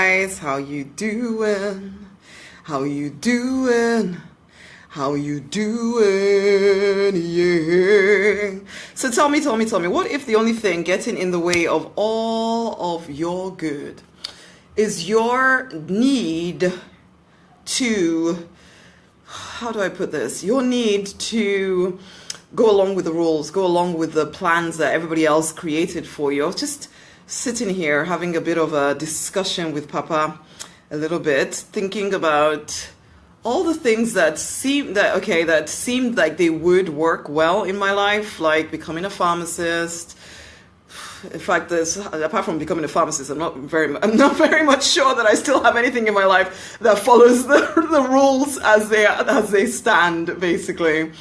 guys, how you doing? How you doing? How you doing? Yeah. So tell me, what if the only thing getting in the way of all of your good is your need to, how do I put this? Your need to go along with the rules, go along with the plans that everybody else created for you. I was just sitting here having a bit of a discussion with Papa a little bit, thinking about all the things that seemed like they would work well in my life, like becoming a pharmacist. In fact, apart from becoming a pharmacist, I'm not very much sure that I still have anything in my life that follows the rules as they stand, basically.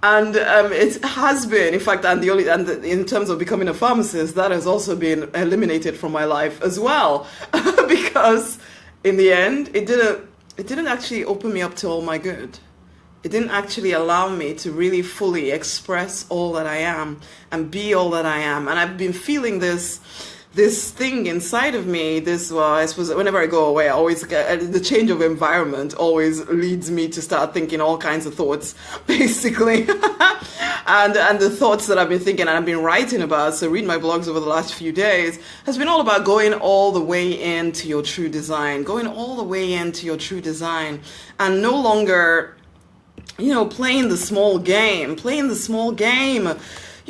And it has been, in fact, in terms of becoming a pharmacist, that has also been eliminated from my life as well, because in the end, it didn't actually open me up to all my good. It didn't actually allow me to really fully express all that I am and be all that I am. And I've been feeling this thing inside of me, I suppose whenever I go away, I always get, the change of environment always leads me to start thinking all kinds of thoughts, basically. and the thoughts that I've been thinking and I've been writing about, so read my blogs over the last few days, has been all about going all the way into your true design, and no longer, playing the small game.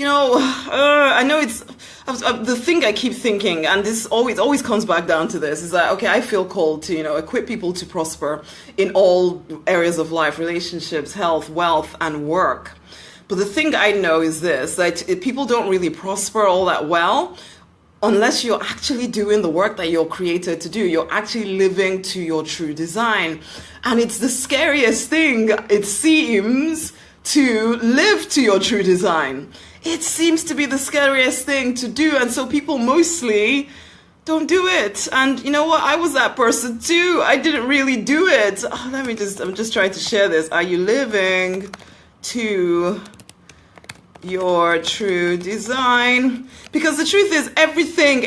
I know it's the thing I keep thinking, and this always comes back down to this, is that, okay, I feel called to, equip people to prosper in all areas of life, relationships, health, wealth, and work. But the thing I know is this, that people don't really prosper all that well unless you're actually doing the work that you're created to do. You're actually living to your true design. And it's the scariest thing, it seems, to live to your true design. It seems to be the scariest thing to do, and so people mostly don't do it. And you know what? I was that person too. I didn't really do it. I'm just trying to share this. Are you living to your true design? Because the truth is, everything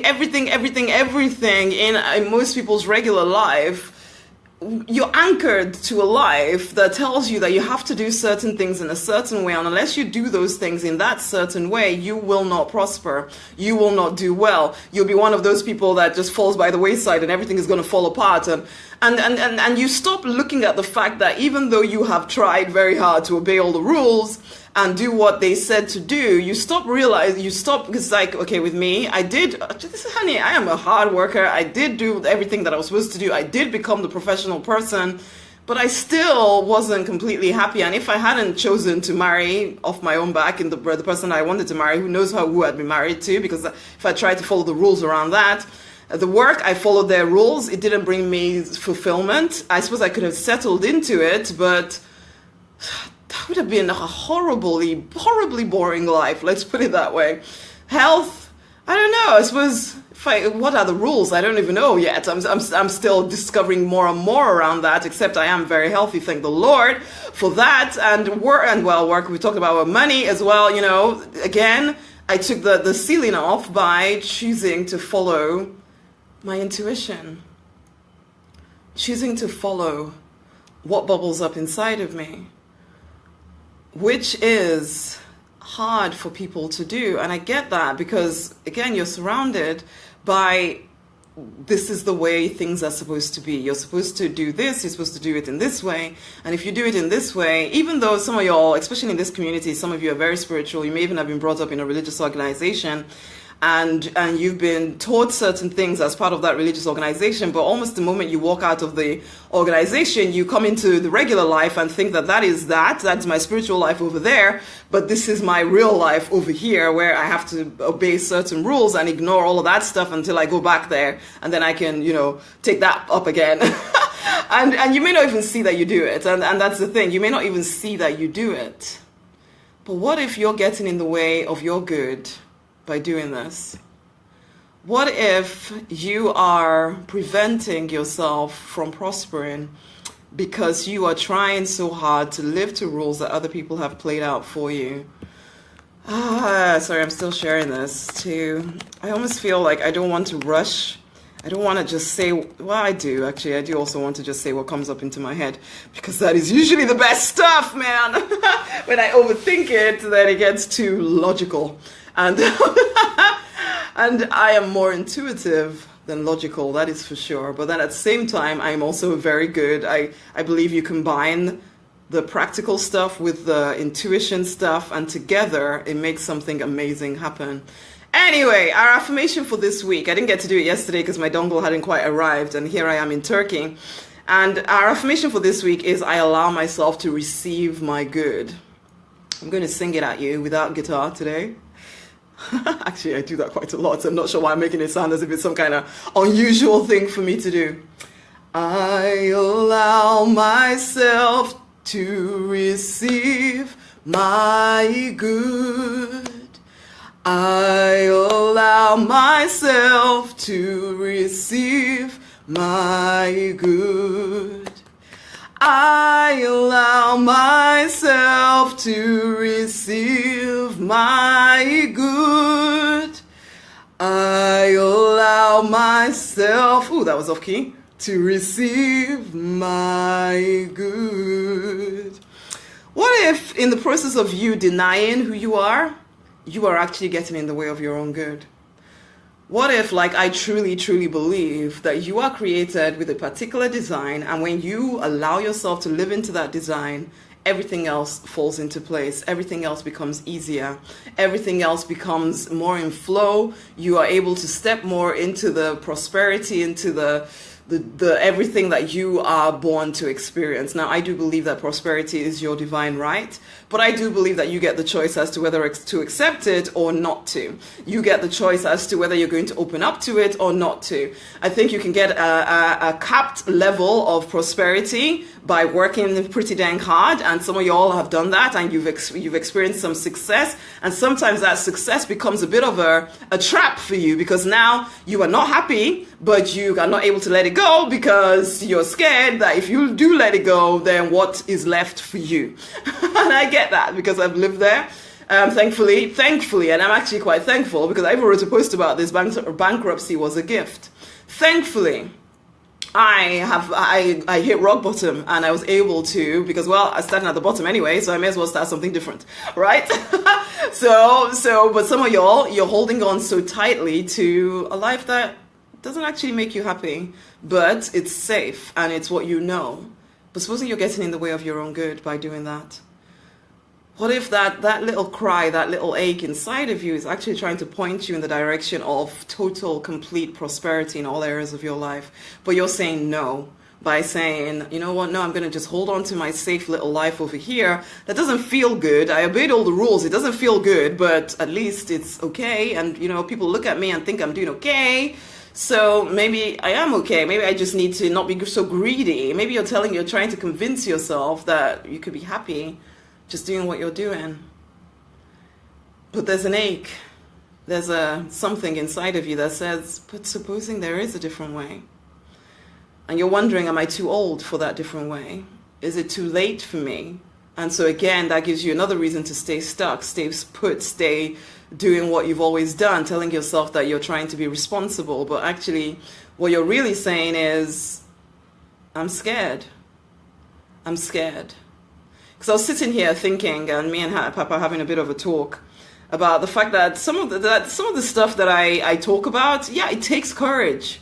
in most people's regular life, you're anchored to a life that tells you that you have to do certain things in a certain way, and unless you do those things in that certain way, you will not prosper. You will not do well. You'll be one of those people that just falls by the wayside and everything is going to fall apart. And you stop looking at the fact that even though you have tried very hard to obey all the rules and do what they said to do, because like, okay, with me, I am a hard worker. I did do everything that I was supposed to do. I did become the professional person, but I still wasn't completely happy. And if I hadn't chosen to marry off my own back and the person I wanted to marry, who knows who I'd be married to, because if I tried to follow the rules around that, the work, I followed their rules. It didn't bring me fulfillment. I suppose I could have settled into it, but that would have been a horribly boring life. Let's put it that way. Health, I don't know. I suppose, what are the rules? I don't even know yet. I'm still discovering more and more around that, except I am very healthy, thank the Lord for that. And work, we talked about money as well. Again, I took the ceiling off by choosing to follow my intuition, choosing to follow what bubbles up inside of me, which is hard for people to do. And I get that, because again, you're surrounded by, this is the way things are supposed to be. You're supposed to do this, you're supposed to do it in this way. And if you do it in this way, even though some of y'all, especially in this community, some of you are very spiritual, you may even have been brought up in a religious organization, and you've been taught certain things as part of that religious organization, but almost the moment you walk out of the organization, you come into the regular life and think that's my spiritual life over there, but this is my real life over here, where I have to obey certain rules and ignore all of that stuff until I go back there, and then I can, take that up again. and you may not even see that you do it, and that's the thing, you may not even see that you do it. But what if you're getting in the way of your good by doing this? What if you are preventing yourself from prospering because you are trying so hard to live to rules that other people have played out for you? Sorry, I'm still sharing this too. I almost feel like I don't want to rush I don't want to just say, well, I do actually. I do also want to just say what comes up into my head, because that is usually the best stuff, man. When I overthink it, then it gets too logical. And, and I am more intuitive than logical, that is for sure. But then at the same time, I'm also very good. I believe you combine the practical stuff with the intuition stuff, and together it makes something amazing happen. Anyway, our affirmation for this week, I didn't get to do it yesterday because my dongle hadn't quite arrived, and here I am in Turkey. And our affirmation for this week is, I allow myself to receive my good. I'm going to sing it at you without guitar today. Actually, I do that quite a lot, so I'm not sure why I'm making it sound as if it's some kind of unusual thing for me to do. I allow myself to receive my good. I allow myself to receive my good. I allow myself to receive my good. I allow myself, ooh, that was off key, to receive my good. What if in the process of you denying who you are actually getting in the way of your own good? What if, like, I truly, truly believe that you are created with a particular design, and when you allow yourself to live into that design, everything else falls into place. Everything else becomes easier. Everything else becomes more in flow. You are able to step more into the prosperity, into the everything that you are born to experience. Now, I do believe that prosperity is your divine right, but I do believe that you get the choice as to whether to accept it or not to. You get the choice as to whether you're going to open up to it or not to. I think you can get a capped level of prosperity by working pretty dang hard, and some of you all have done that, and you've experienced some success, and sometimes that success becomes a bit of a trap for you, because now you are not happy, but you are not able to let it go because you're scared that if you do let it go, then what is left for you? And I get that because I've lived there. Thankfully, and I'm actually quite thankful, because I even wrote a post about this. Bankruptcy was a gift. Thankfully, I hit rock bottom, and I was able to, because, well, I started at the bottom anyway, so I may as well start something different, right? But some of y'all, you're holding on so tightly to a life that doesn't actually make you happy, but it's safe and it's what you know. But supposing you're getting in the way of your own good by doing that? What if that little cry, that little ache inside of you is actually trying to point you in the direction of total, complete prosperity in all areas of your life, but you're saying no by saying, you know what, no, I'm going to just hold on to my safe little life over here. That doesn't feel good. I obeyed all the rules. It doesn't feel good, but at least it's okay. And, you know, people look at me and think I'm doing okay. So maybe I am okay. Maybe I just need to not be so greedy. Maybe you're trying to convince yourself that you could be happy just doing what you're doing. But there's an ache. There's something inside of you that says, but supposing there is a different way. And you're wondering, am I too old for that different way? Is it too late for me? And so again, that gives you another reason to stay stuck, stay put, stay doing what you've always done, telling yourself that you're trying to be responsible. But actually, what you're really saying is, I'm scared. I'm scared. Because I was sitting here thinking, and me and Papa having a bit of a talk about the fact that some of the stuff that I talk about, yeah, it takes courage.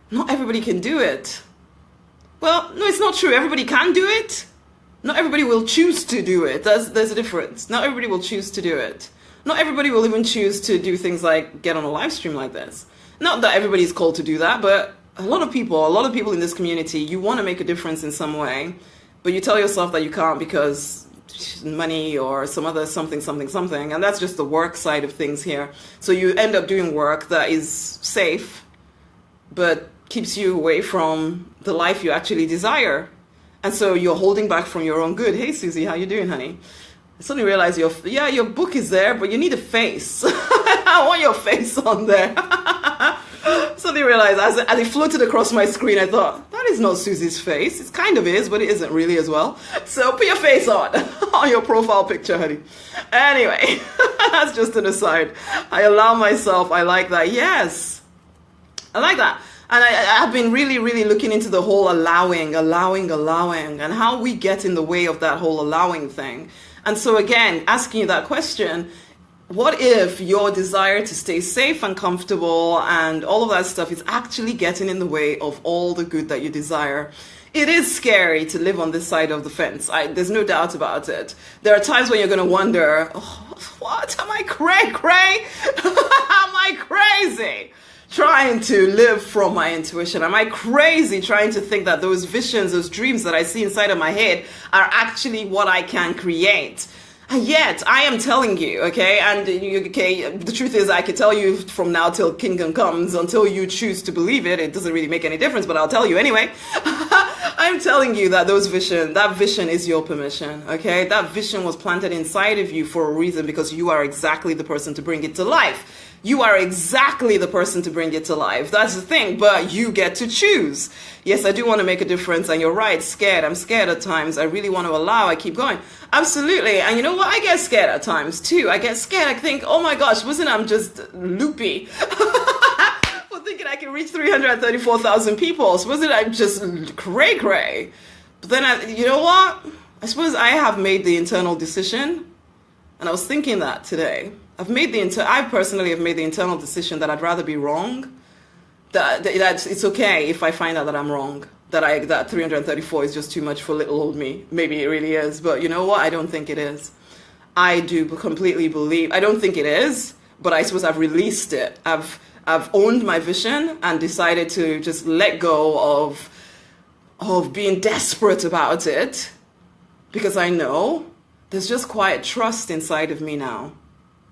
Not everybody can do it. Well, no, it's not true. Everybody can do it. Not everybody will choose to do it. There's a difference. Not everybody will choose to do it. Not everybody will even choose to do things like get on a live stream like this. Not that everybody's called to do that, but a lot of people in this community, you want to make a difference in some way, but you tell yourself that you can't because money or some other something, and that's just the work side of things here. So you end up doing work that is safe, but keeps you away from the life you actually desire. And so you're holding back from your own good. Hey, Susie, how you doing, honey? I suddenly realized your book is there, but you need a face. I want your face on there. Suddenly realized as it floated across my screen, I thought, that is not Susie's face. It kind of is, but it isn't really as well. So put your face on your profile picture, honey. Anyway, that's just an aside. I allow myself, I like that. Yes, I like that. And I've been really, really looking into the whole allowing, and how we get in the way of that whole allowing thing. And so again, asking you that question, what if your desire to stay safe and comfortable and all of that stuff is actually getting in the way of all the good that you desire? It is scary to live on this side of the fence. There's no doubt about it. There are times when you're going to wonder, oh, what? Am I cray? Am I crazy? Trying to live from my intuition? Am I crazy trying to think that those visions, those dreams that I see inside of my head are actually what I can create? And yet, I am telling you, okay, and the truth is I could tell you from now till kingdom comes, until you choose to believe it. It doesn't really make any difference, but I'll tell you anyway. I'm telling you that that vision is your permission, okay? That vision was planted inside of you for a reason, because you are exactly the person to bring it to life. You are exactly the person to bring it to life. That's the thing, but you get to choose. Yes, I do want to make a difference, and you're right, scared. I'm scared at times. I really want to allow. I keep going. Absolutely. And you know what? I get scared at times too. I get scared. I think, oh my gosh, wasn't I just loopy? For thinking I can reach 334,000 people. So wasn't I just cray? But then, you know what? I suppose I have made the internal decision, and I was thinking that today. I personally have made the internal decision that I'd rather be wrong. That it's okay if I find out that I'm wrong. That 334 is just too much for little old me. Maybe it really is, but you know what? I don't think it is. I do completely believe. I don't think it is, but I suppose I've released it. I've owned my vision and decided to just let go of being desperate about it, because I know there's just quiet trust inside of me now.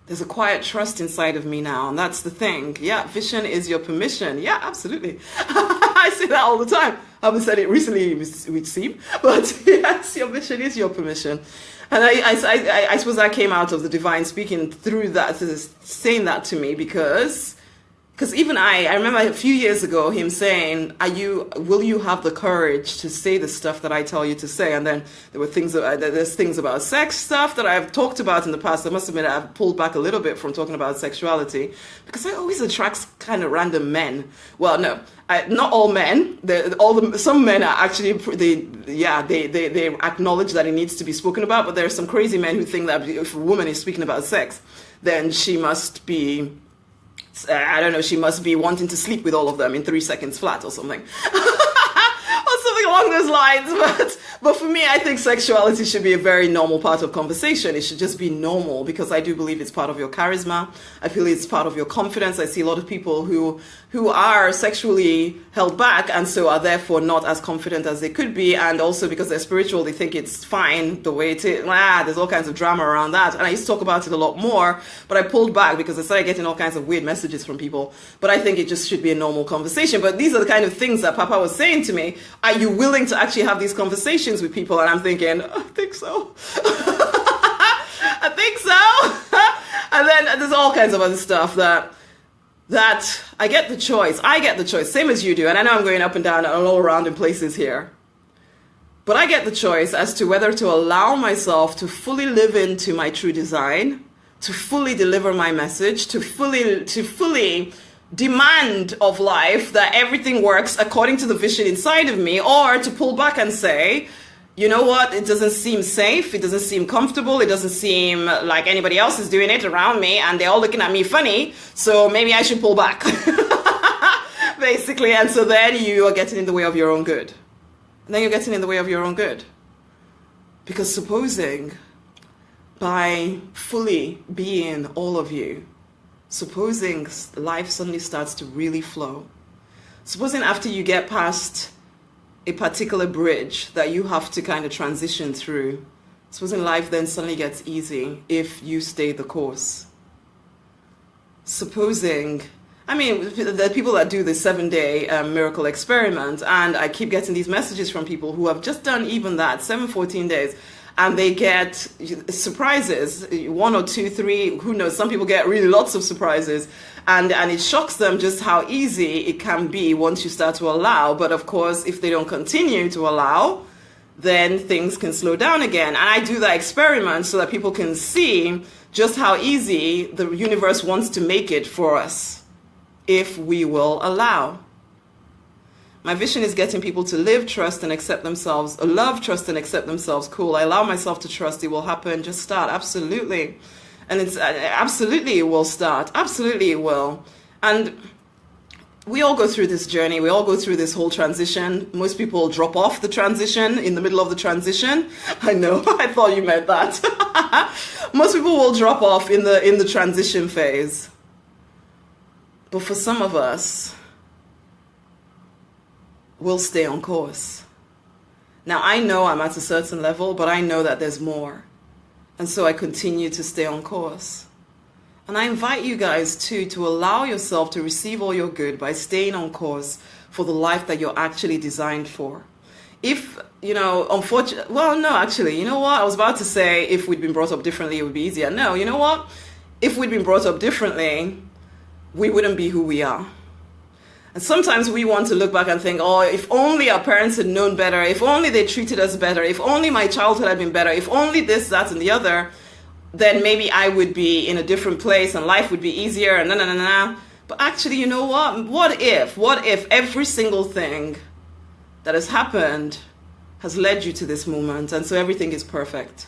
There's a quiet trust inside of me now, and that's the thing. Yeah, vision is your permission. Yeah, absolutely. I say that all the time. I haven't said it recently with Steve, but yes, your vision is your permission. And I suppose that came out of the divine speaking through that, saying that to me, because even I remember a few years ago him saying, will you have the courage to say the stuff that I tell you to say? And then there's things about sex stuff that I've talked about in the past. I must admit I've pulled back a little bit from talking about sexuality, because I always attract kind of random men. Well, no, not all men. Some men are actually, they acknowledge that it needs to be spoken about, but there are some crazy men who think that if a woman is speaking about sex, then she must be, I don't know, she must be wanting to sleep with all of them in 3 seconds flat or something. Or something along those lines. But for me, I think sexuality should be a very normal part of conversation. It should just be normal, because I do believe it's part of your charisma. I feel it's part of your confidence. I see a lot of people who are sexually held back, and so are therefore not as confident as they could be. And also because they're spiritual, they think it's fine the way it is. There's all kinds of drama around that. And I used to talk about it a lot more, but I pulled back because I started getting all kinds of weird messages from people. But I think it just should be a normal conversation. But these are the kind of things that Papa was saying to me. Are you willing to actually have these conversations with people? And I'm thinking, I think so. I think so. And then there's all kinds of other stuff that I get the choice. Same as you do. And I know I'm going up and down and all around in places here. But I get the choice as to whether to allow myself to fully live into my true design, to fully deliver my message, to fully demand of life that everything works according to the vision inside of me, or to pull back and say, you know what, it doesn't seem safe, it doesn't seem comfortable, it doesn't seem like anybody else is doing it around me, and they're all looking at me funny, so maybe I should pull back. Basically, and so then you are getting in the way of your own good. And then you're getting in the way of your own good. Because supposing by fully being all of you, supposing life suddenly starts to really flow, supposing after you get past a particular bridge that you have to kind of transition through, supposing life then suddenly gets easy if you stay the course. Supposing, I mean, there are people that do the 7-day miracle experiment, and I keep getting these messages from people who have just done even that, 14 days, and they get surprises, 1 or 2, 3, who knows, some people get really lots of surprises, and it shocks them just how easy it can be once you start to allow. But of course, if they don't continue to allow, then things can slow down again. And I do that experiment so that people can see just how easy the universe wants to make it for us if we will allow. My vision is getting people to live, trust, and accept themselves. Love, trust, and accept themselves. Cool. I allow myself to trust it will happen. Just start. Absolutely. And it's absolutely it will start. Absolutely it will. And we all go through this journey. We all go through this whole transition. Most people drop off the transition in the middle of the transition. I know. I thought you meant that. Most people will drop off in the transition phase. But for some of us, we'll stay on course. Now, I know I'm at a certain level, but I know that there's more. And so I continue to stay on course. And I invite you guys too to allow yourself to receive all your good by staying on course for the life that you're actually designed for. If, unfortunately, well, no, actually, you know what? I was about to say if we'd been brought up differently, it would be easier. No, you know what? If we'd been brought up differently, we wouldn't be who we are. And sometimes we want to look back and think, oh, if only our parents had known better, if only they treated us better, if only my childhood had been better, if only this, that, and the other, then maybe I would be in a different place and life would be easier and na. But actually, you know what? What if every single thing that has happened has led you to this moment and so everything is perfect?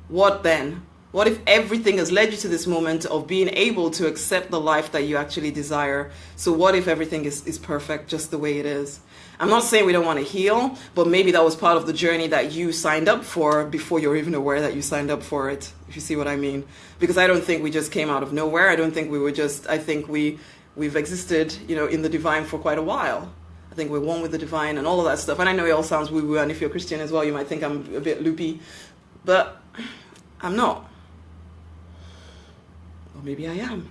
What then? What if everything has led you to this moment of being able to accept the life that you actually desire? So what if everything is perfect just the way it is? I'm not saying we don't want to heal, but maybe that was part of the journey that you signed up for before you're even aware that you signed up for it, if you see what I mean. Because I don't think we just came out of nowhere. I don't think we were just, I think we've existed, in the divine for quite a while. I think we're one with the divine and all of that stuff. And I know it all sounds woo-woo, and if you're Christian as well, you might think I'm a bit loopy, but I'm not. Or maybe I am.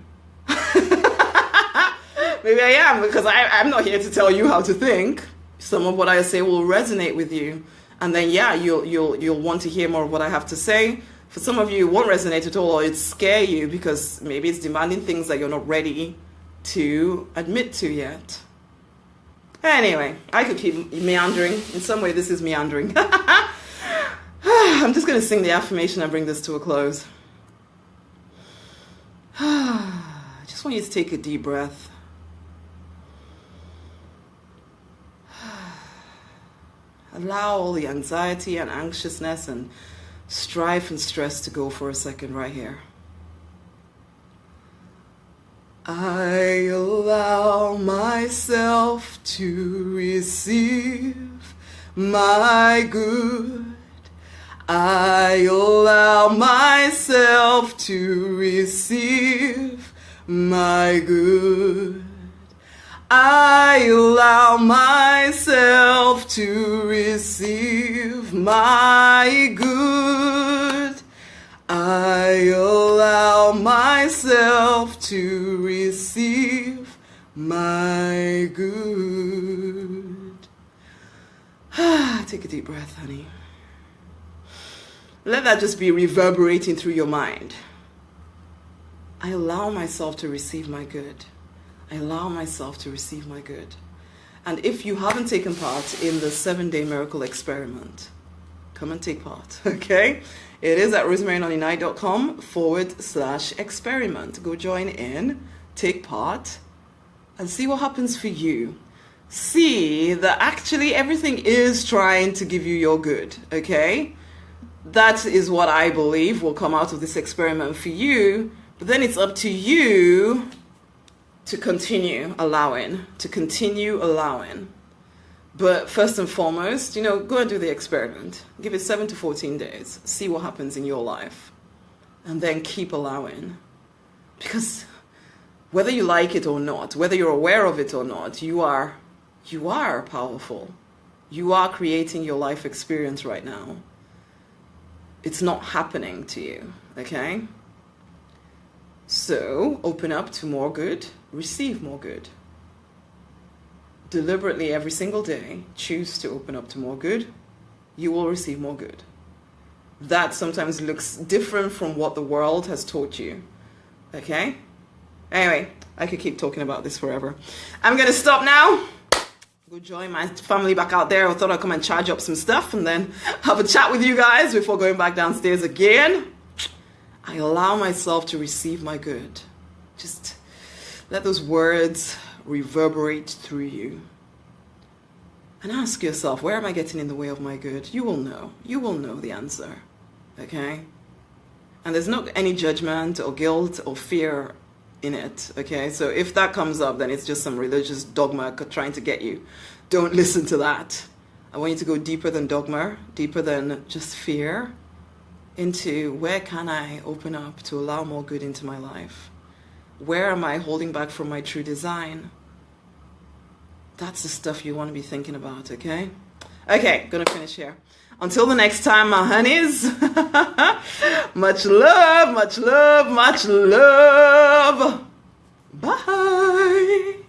Maybe I am, because I'm not here to tell you how to think. Some of what I say will resonate with you. And then, yeah, you'll want to hear more of what I have to say. For some of you, it won't resonate at all, or it scare you because maybe it's demanding things that you're not ready to admit to yet. Anyway, I could keep meandering. In some way, this is meandering. I'm just going to sing the affirmation and bring this to a close. I just want you to take a deep breath. Allow all the anxiety and anxiousness and strife and stress to go for a second right here. I allow myself to receive my good. I allow myself to receive my good. I allow myself to receive my good. I allow myself to receive my good. Take a deep breath, honey. Let that just be reverberating through your mind. I allow myself to receive my good. I allow myself to receive my good. And if you haven't taken part in the 7-day miracle experiment, come and take part, okay? It is at rosemarynoninight.com/experiment. Go join in, take part, and see what happens for you. See that actually everything is trying to give you your good, okay? That is what I believe will come out of this experiment for you. But then it's up to you to continue allowing. But first and foremost, go and do the experiment. Give it 7 to 14 days. See what happens in your life. And then keep allowing. Because whether you like it or not, whether you're aware of it or not, you are powerful. You are creating your life experience right now. It's not happening to you, okay? So open up to more good, receive more good. Deliberately every single day, choose to open up to more good. You will receive more good. That sometimes looks different from what the world has taught you, okay? Anyway, I could keep talking about this forever. I'm going to stop now. Go join my family back out there. I thought I'd come and charge up some stuff and then have a chat with you guys before going back downstairs again. I allow myself to receive my good. Just let those words reverberate through you. And ask yourself, where am I getting in the way of my good? You will know. You will know the answer. Okay? And there's not any judgment or guilt or fear in it. Okay? So if that comes up, then it's just some religious dogma trying to get you. Don't listen to that. I want you to go deeper than dogma, deeper than just fear, into where can I open up to allow more good into my life? Where am I holding back from my true design? That's the stuff you want to be thinking about, okay? Okay, gonna finish here. Until the next time, my honeys. Much love, much love, much love. Bye.